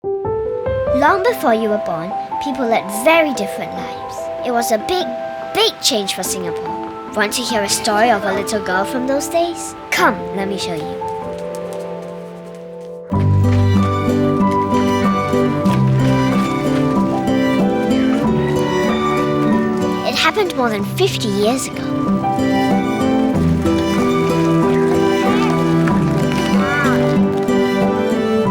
Long before you were born, people led very different lives. It was a big, big change for Singapore. Want to hear a story of a little girl from those days? Come, let me show you. It happened more than 50 years ago.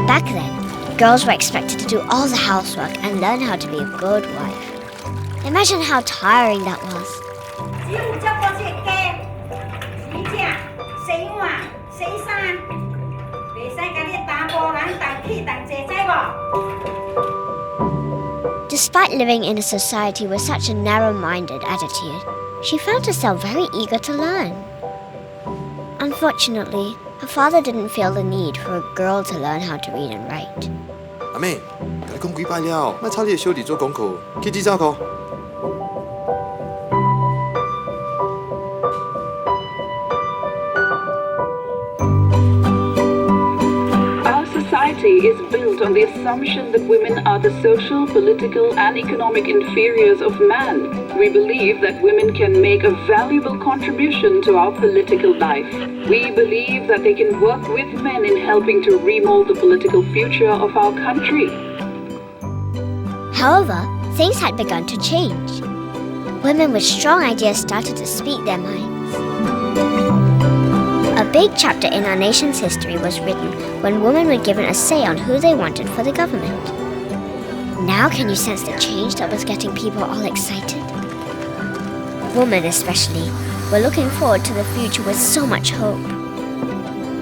Back then, girls were expected to do all the housework and learn how to be a good wife. Imagine how tiring that was. Despite living in a society with such a narrow-minded attitude, she found herself very eager to learn. Unfortunately, her father didn't feel the need for a girl to learn how to read and write. 阿妹，你講幾擺了，咪抄你嘅小弟做功課，去記招個。Society is built on the assumption that women are the social, political, and economic inferiors of man. We believe that women can make a valuable contribution to our political life. We believe that they can work with men in helping to remold the political future of our country. However, things had begun to change. Women with strong ideas started to speak their minds. A big chapter in our nation's history was written when women were given a say on who they wanted for the government. Now can you sense the change that was getting people all excited? Women especially were looking forward to the future with so much hope.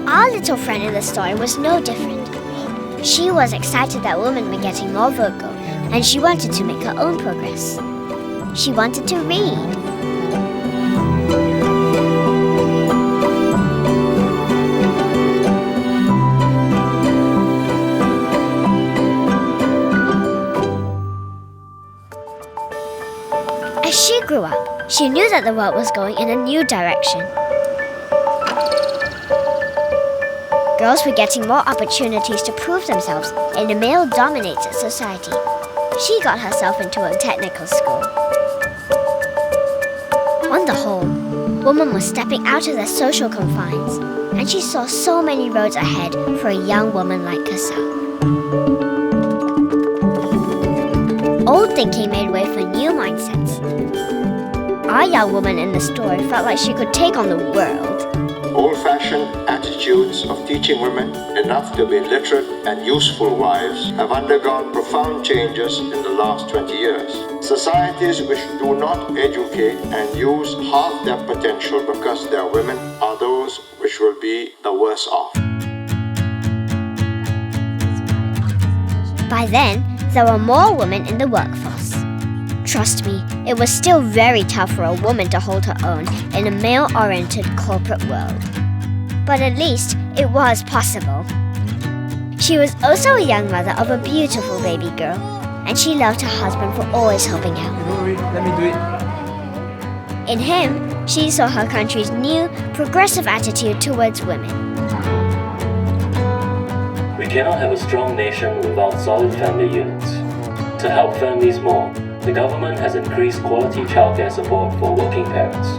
Our little friend in the story was no different. She was excited that women were getting more vocal, and she wanted to make her own progress. She wanted to read. As she grew up, she knew that the world was going in a new direction. Girls were getting more opportunities to prove themselves in a male-dominated society. She got herself into a technical school. On the whole, women were stepping out of their social confines, and she saw so many roads ahead for a young woman like herself. Old thinking made way for new mindsets. Our young woman in the story felt like she could take on the world. Old-fashioned attitudes of teaching women enough to be literate and useful wives have undergone profound changes in the last 20 years. Societies which do not educate and use half their potential because they are women are those which will be the worse off. By then, there were more women in the workforce. Trust me, it was still very tough for a woman to hold her own in a male-oriented corporate world. But at least it was possible. She was also a young mother of a beautiful baby girl, and she loved her husband for always helping out. Don't worry, let me do it. In him, she saw her country's new, progressive attitude towards women. We cannot have a strong nation without solid family units. To help families more, the government has increased quality childcare support for working parents.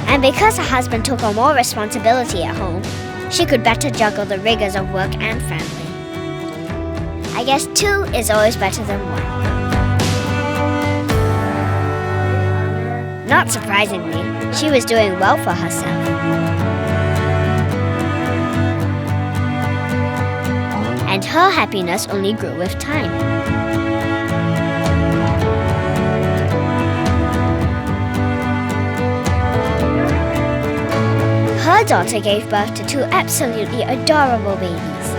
And because her husband took on more responsibility at home, she could better juggle the rigors of work and family. I guess 2 is always better than 1. Not surprisingly, she was doing well for herself. And her happiness only grew with time. Her daughter gave birth to 2 absolutely adorable babies.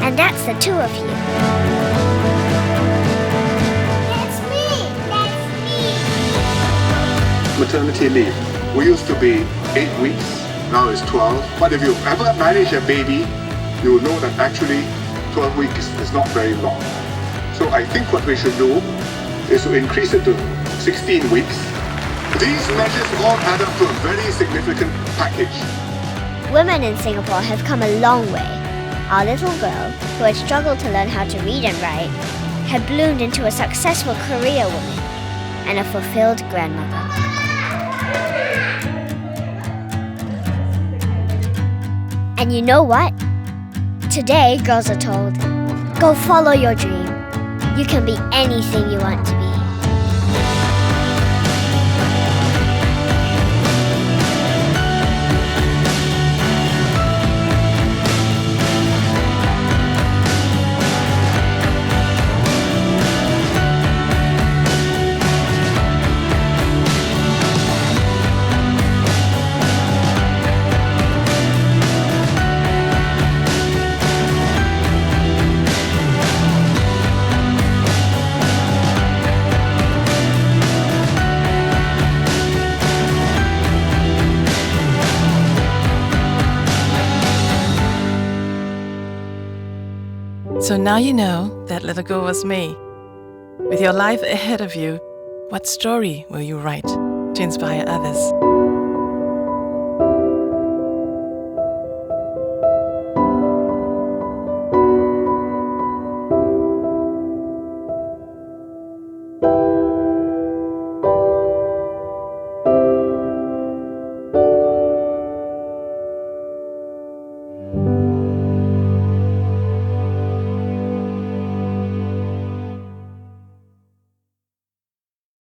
And that's the 2 of you. It's me! maternity leave. We used to be 8 weeks, now it's 12. But if you've ever managed a baby, you will know that actually 12 weeks is not very long. So I think what we should do is to increase it to 16 weeks. These measures all add up to a very significant package. Women in Singapore have come a long way. Our little girl, who had struggled to learn how to read and write, had bloomed into a successful career woman and a fulfilled grandmother. And you know what? Today, girls are told, go follow your dream. You can be anything you want to be. So now you know that little girl was me. With your life ahead of you, what story will you write to inspire others?